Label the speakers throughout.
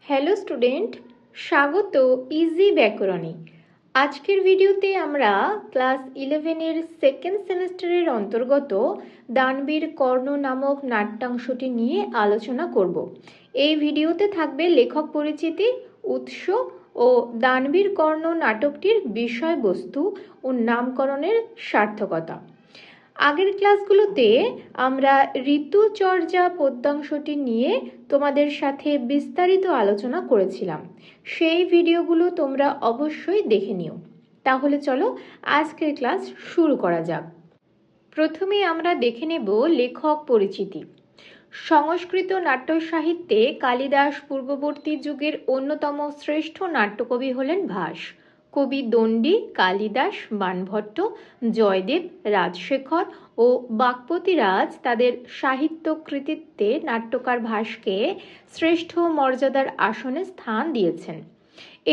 Speaker 1: Hello student, স্বাগত easy ব্যাকরণে। আজকের ভিডিওতে আমরা ক্লাস 11-এর সেকেন্ড সেমিস্টারের অন্তর্গত দানবীর কর্ণ নামক নাট্যাংশটি নিয়ে আলোচনা করব। এই ভিডিওতে থাকবে লেখক পরিচিতি, উৎস ও দানবীর কর্ণ নাটকটির বিষয়বস্তু ও নামকরণের সার্থকতা। আগের ক্লাসগুলোতে আমরা ঋতুচর্যা পদ্যাংশটি নিয়ে তোমাদের সাথে বিস্তারিত আলোচনা করেছিলাম। সেই ভিডিওগুলো তোমরা অবশ্যই দেখে নিও। তাহলে চলো আজকের ক্লাস শুরু করা যাক। প্রথমে আমরা দেখে নেব লেখক পরিচিতি। সংস্কৃত নাট্য সাহিত্যে কালিদাস পূর্ববর্তী যুগের অন্যতম শ্রেষ্ঠ নাট্যকবি হলেন ভাস। কবি দণ্ডী, কালিদাস, বাণভট্ট, জয়দেব, রাজশেখর ও বাক্পতিরাজ তাদের সাহিত্য কৃতিত্বে নাট্যকার ভাসকে শ্রেষ্ঠ মর্যাদার আসনে স্থান দিয়েছেন।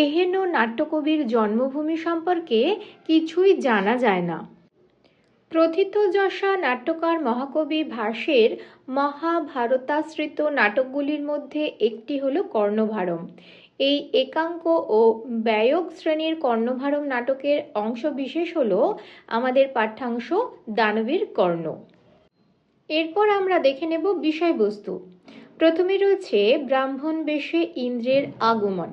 Speaker 1: এহেন নাট্যকবির জন্মভূমি সম্পর্কে কিছুই জানা যায় না। প্রথিতযশা নাট্যকার মহাকবি ভাসের মহাভারতাশ্রিত নাটকগুলির মধ্যে একটি হল কর্ণভারম। এই একাঙ্ক ও ব্যয়ক শ্রেণীর কর্ণভারম নাটকের অংশ বিশেষ হল আমাদের পাঠ্যাংশ দানবীর কর্ণ। এরপর আমরা দেখে নেব বিষয়বস্তু। প্রথমে রয়েছে ব্রাহ্মণ বেশে ইন্দ্রের আগমন।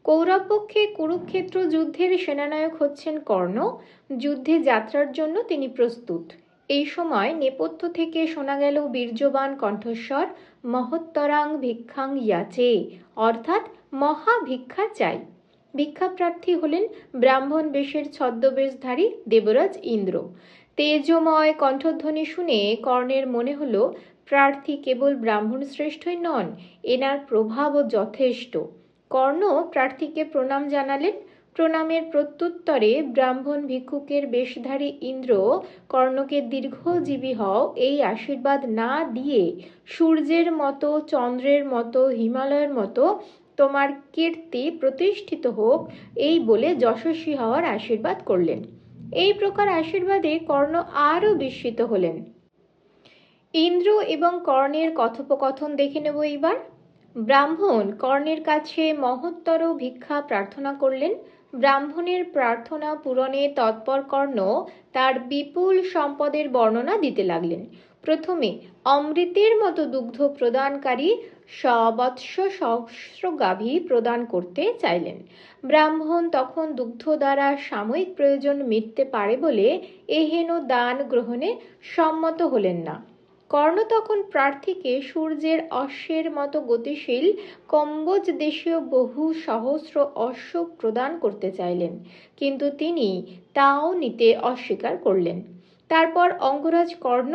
Speaker 1: কৌরবপক্ষে কুরুক্ষেত্র যুদ্ধের সেনানায়ক হচ্ছেন কর্ণ। যুদ্ধে যাত্রার জন্য তিনি প্রস্তুত। এই সময় নেপথ্য থেকে শোনা গেল বীর্যবান কণ্ঠস্বর, মহত্তরাং ভিক্ষাং ইয়াচে, অর্থাৎ মহা ভিক্ষা চাই। ভিক্ষাপ্রার্থী হলেন ব্রাহ্মণ বেশের ছদ্মবেশধারী দেবরাজ ইন্দ্র। তেজময় কণ্ঠধ্বনি শুনে কর্ণের মনে হলো প্রার্থী কেবল ব্রাহ্মণ শ্রেষ্ঠই নন, এনার প্রভাবও যথেষ্ট। কর্ণ প্রার্থীকে প্রণাম জানালেন। প্রণামের প্রত্যুত্তরে ব্রাহ্মণ ভিক্ষুকের বেশধারী ইন্দ্র কর্ণকে দীর্ঘজীবী হও এই আশীর্বাদ না দিয়ে সূর্যের মতো, চন্দ্রের মতো, হিমালয়ের মতো তোমার কীর্তি প্রতিষ্ঠিত হোক এই বলে যশস্বী হওয়ার আশীর্বাদ করলেন। এই প্রকার আশীর্বাদে কর্ণ আরও বিস্মিত হলেন। ইন্দ্র এবং কর্ণের কথোপকথন দেখে নেব এইবার। ব্রাহ্মণ কর্ণের কাছে মহত্তর ভিক্ষা প্রার্থনা করলেন। ব্রাহ্মণের প্রার্থনা পূরণে তৎপর কর্ণ তার বিপুল সম্পদের বর্ণনা দিতে লাগলেন। প্রথমে অমৃতের মতো দুগ্ধ প্রদানকারী সবৎস সহস্র গাভী প্রদান করতে চাইলেন। ব্রাহ্মণ তখন দুগ্ধ দ্বারা সাময়িক প্রয়োজন মিটতে পারে বলে এহেন দান গ্রহণে সম্মত হলেন না। কর্ণ তখন প্রার্থীকে সূর্যের অশ্বের মতো গতিশীল কম্বোজ দেশীয় বহু সহস্র অশ্ব প্রদান করতে চাইলেন, কিন্তু তিনি তাও নিতে অস্বীকার করলেন। তারপর অঙ্গরাজ কর্ণ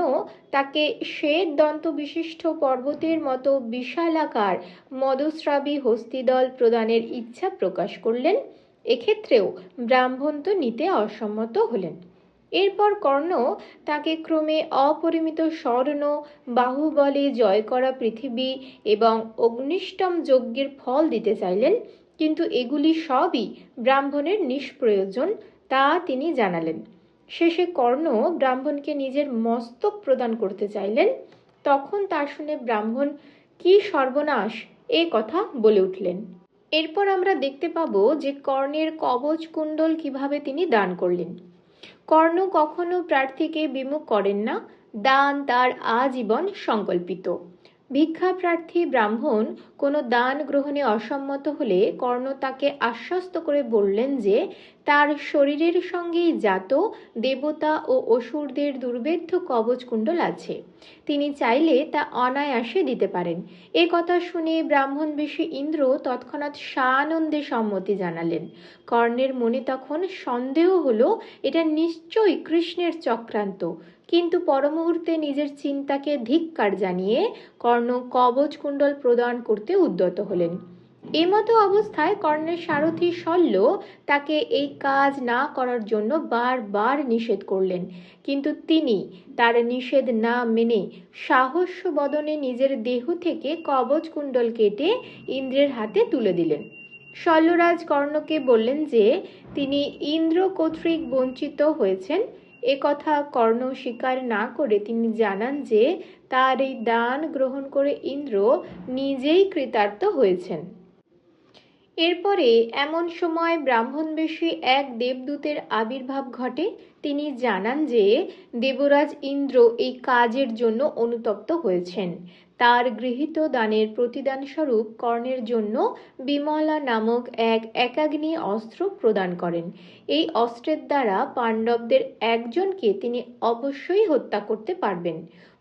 Speaker 1: তাকে শ্বেত দন্ত বিশিষ্ট পর্বতের মতো বিশালাকার মদস্রাবী হস্তিদল প্রদানের ইচ্ছা প্রকাশ করলেন। এক্ষেত্রেও ব্রাহ্মণ তো নিতে অসম্মত হলেন। এরপর কর্ণ তাকে ক্রমে অপরিমিত স্বর্ণ, বাহুবলে জয় করা পৃথিবী এবং অগ্নিষ্টম যজ্ঞের ফল দিতে চাইলেন, কিন্তু এগুলি সবই ব্রাহ্মণের নিষ্প্রয়োজন তা তিনি জানালেন। শেষে কর্ণ ব্রাহ্মণকে নিজের মস্তক প্রদান করতে চাইলেন। তখন তা শুনে ব্রাহ্মণ কি সর্বনাশ এ কথা বলে উঠলেন। এরপর আমরা দেখতে পাবো যে কর্ণের কবচ কুণ্ডল কিভাবে তিনি দান করলেন। কর্ণ কখনো প্রার্থীকে বিমুখ করেন না, দান তার আজীবন সংকল্পিত। ভিক্ষা প্রার্থী ব্রাহ্মণ কোনো দান গ্রহণে অসম্মত হলে কর্ণ তাকে আশ্বস্ত করে বললেন যে তার শরীরের সঙ্গেই জাত দেবতা ও অসুরদের দুর্ভেদ্য কবচকুণ্ডল আছে, তিনি চাইলে তা অনায়াসে দিতে পারেন। এ কথা শুনে ব্রাহ্মণ বেশী ইন্দ্র তৎক্ষণাৎ সানন্দে সম্মতি জানালেন। কর্ণের মনে তখন সন্দেহ হলো এটা নিশ্চয়ই কৃষ্ণের চক্রান্ত, কিন্তু পরমুহূর্তে নিজের চিন্তাকে ধিক্কার জানিয়ে কর্ণ কবচকুণ্ডল প্রদান করতে উদ্যত হলেন। এমতো অবস্থায় কর্ণের সারথি শল্য তাকে এই কাজ না করার জন্য বারবার নিষেধ করলেন, কিন্তু তিনি তার নিষেধ না মেনে সাহস্য বদনে নিজের দেহ থেকে কবচকুণ্ডল কেটে ইন্দ্রের হাতে তুলে দিলেন। শল্যরাজ কর্ণকে বললেন যে তিনি ইন্দ্র কর্তৃক বঞ্চিত হয়েছেন। একথা কর্ণ স্বীকার না করে তিনি জানান যে তার এই দান গ্রহণ করে ইন্দ্র নিজেই কৃতার্থ হয়েছেন। এরপরে এমন সময় ব্রাহ্মণবেশী এক দেবদূতের আবির্ভাব ঘটে। তিনি জানান যে দেবরাজ ইন্দ্র এই কাজের জন্য অনুতপ্ত হয়েছেন। তার গৃহীত দানের প্রতিদানস্বরূপ কর্ণের জন্য বিমলা নামক এক একাগ্নি অস্ত্র প্রদান করেন। এই অস্ত্রের দ্বারা পাণ্ডবদের একজনকে তিনি অবশ্যই হত্যা করতে পারবেন।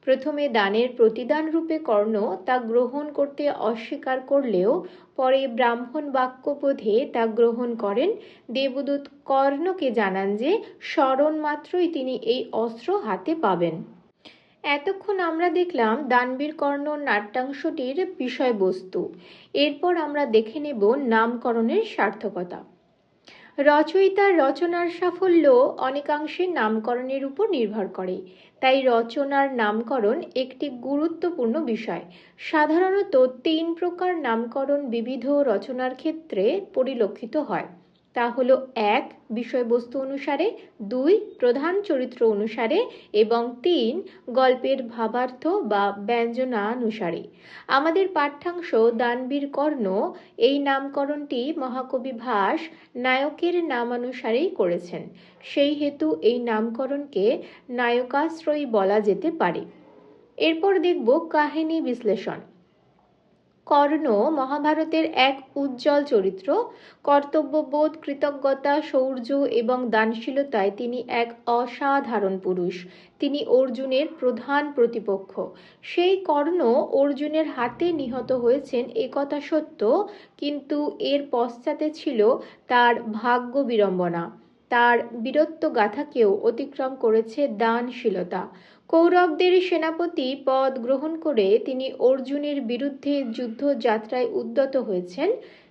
Speaker 1: প্রথমে দানের প্রতিদান রূপে কর্ণ তা গ্রহণ করতে অস্বীকার করলেও পরে ব্রাহ্মণ বাক্যবোধে তা গ্রহণ করেন। দেবদূত কর্ণকে জানান যে স্মরণ মাত্রই তিনি এই অস্ত্র হাতে পাবেন। এতক্ষণ আমরা দেখলাম দানবীর কর্ণ নাট্যাংশটির বিষয়বস্তু। এরপর আমরা দেখে নেব নামকরণের সার্থকতা। রচয়িতার রচনার সাফল্য অনেকাংশে নামকরণের উপর নির্ভর করে, তাই রচনার নামকরণ একটি গুরুত্বপূর্ণ বিষয়। সাধারণত 3 প্রকার নামকরণ বিবিধ রচনার ক্ষেত্রে পরিলক্ষিত হয়। তা হলো 1 বিষয়বস্তু অনুসারে, 2 প্রধান চরিত্র অনুসারে এবং 3 গল্পের ভাবার্থ বা ব্যঞ্জনানুসারে। আমাদের পাঠ্যাংশ দানবীর কর্ণ এই নামকরণটি মহাকবি ভাস নায়কের নামানুসারেই করেছেন। সেই হেতু এই নামকরণকে নায়কাশ্রয়ী বলা যেতে পারে। এরপর দেখব কাহিনী বিশ্লেষণ। কর্ণ মহাভারতের এক উজ্জ্বল চরিত্র। কর্তব্যবোধ, কৃতজ্ঞতা, শৌর্য এবং দানশীলতায় তিনি এক অসাধারণ পুরুষ। তিনি অর্জুনের প্রধান প্রতিপক্ষ। সেই কর্ণ অর্জুনের হাতে নিহত হয়েছেন একথা সত্য, কিন্তু এর পশ্চাতে ছিল তার ভাগ্য বিড়ম্বনা। তার বীরত্ব গাথাকেও অতিক্রম করেছে দানশীলতা। কৌরবদের সেনাপতি পদ গ্রহণ করে তিনি অর্জুনের বিরুদ্ধে যুদ্ধযাত্রায় উদ্যত হয়েছেন।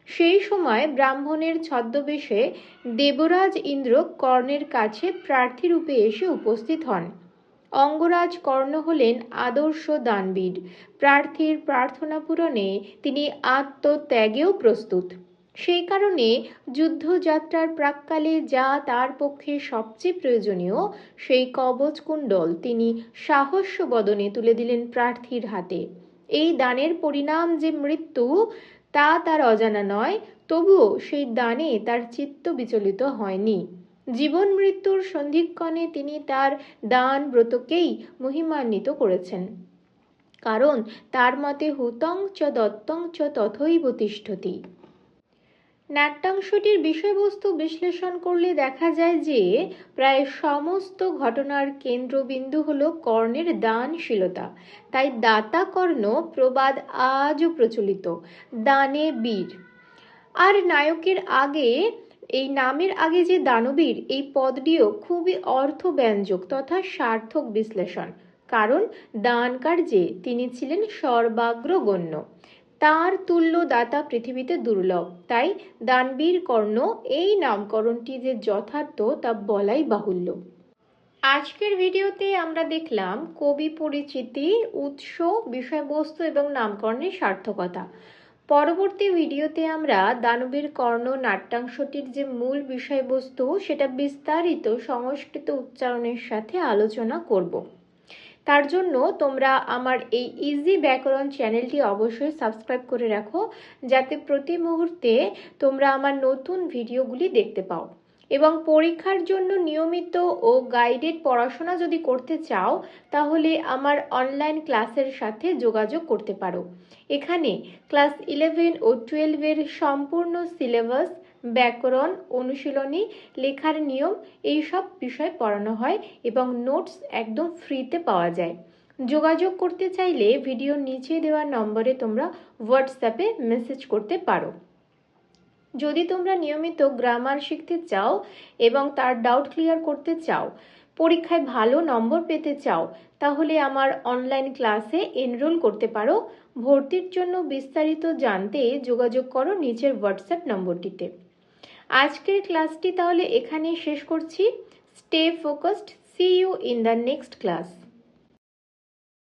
Speaker 1: সেই সময় ব্রাহ্মণের ছদ্মবেশে দেবরাজ ইন্দ্র কর্ণের কাছে প্রার্থীরূপে এসে উপস্থিত হন। অঙ্গরাজ কর্ণ হলেন আদর্শ দানবীর। প্রার্থীর প্রার্থনা পূরণে তিনি আত্মত্যাগেও প্রস্তুত। সেই কারণে যুদ্ধযাত্রার প্রাক্কালে যা তার পক্ষে সবচেয়ে প্রয়োজনীয়, সেই কবচকুণ্ডল তিনি সাহস্য বদনে তুলে দিলেন প্রার্থীর হাতে। এই দানের পরিণাম যে মৃত্যু, তা তার অজানা নয়, তবুও সেই দানে তার চিত্ত বিচলিত হয়নি। জীবন মৃত্যুর সন্ধিক্ষণে তিনি তার দান ব্রতকেই মহিমান্বিত করেছেন, কারণ তার মতে হুতং চ দত্তং চ তথৈব তিষ্ঠতি। নাট্যাংশটির বিষয়বস্তু বিশ্লেষণ করলে দেখা যায় যে প্রায় সমস্ত ঘটনার কেন্দ্রবিন্দু হল কর্ণের দানশীলতা। তাই দাতা কর্ণ প্রবাদ আজও প্রচলিত, দানে বীর। আর নায়কের আগে, এই নামের আগে যে দানবীর, এই পদটিও খুবই অর্থব্যঞ্জক তথা সার্থক বিশ্লেষণ, কারণ দান কার্যে তিনি ছিলেন সর্বাগ্রগণ্য। তার তুল্য দাতা পৃথিবীতে দুর্লভ। তাই দানবীর কর্ণ এই নামকরণটি যে যথার্থ তা বলাই বাহুল্য। আজকের ভিডিওতে আমরা দেখলাম কবি পরিচিতি, উৎস, বিষয়বস্তু এবং নামকরণের সার্থকতা। পরবর্তী ভিডিওতে আমরা দানবীর কর্ণ নাট্যাংশটির যে মূল বিষয়বস্তু, সেটা বিস্তারিত সংস্কৃত উচ্চারণের সাথে আলোচনা করব। তার জন্য তোমরা আমার এই ইজি ব্যাকরণ চ্যানেলটি অবশ্যই সাবস্ক্রাইব করে রাখো, যাতে প্রতি মুহূর্তে তোমরা আমার নতুন ভিডিওগুলি দেখতে পাও। এবং পরীক্ষার জন্য নিয়মিত ও গাইডেড পড়াশোনা যদি করতে চাও, তাহলে আমার অনলাইন ক্লাসের সাথে যোগাযোগ করতে পারো। এখানে ক্লাস 11 ও 12-এর সম্পূর্ণ সিলেবাস, ব্যাকরণ, অনুশীলনী, লেখার নিয়ম, এই সব বিষয় পড়ানো হয় এবং নোটস একদম ফ্রিতে পাওয়া যায়। যোগাযোগ করতে চাইলে ভিডিওর নিচে দেওয়া নম্বরে তোমরা হোয়াটসঅ্যাপে মেসেজ করতে পারো। যদি তোমরা নিয়মিত গ্রামার শিখতে চাও এবং তার ডাউট ক্লিয়ার করতে চাও, পরীক্ষায় ভালো নম্বর পেতে চাও, তাহলে আমার অনলাইন ক্লাসে এনরোল করতে পারো। ভর্তির জন্য বিস্তারিত জানতে যোগাযোগ করো নিচের হোয়াটসঅ্যাপ নম্বরটিতে। আজকের ক্লাসটি তাহলে এখানেই শেষ করছি। Stay focused. See you in the next class.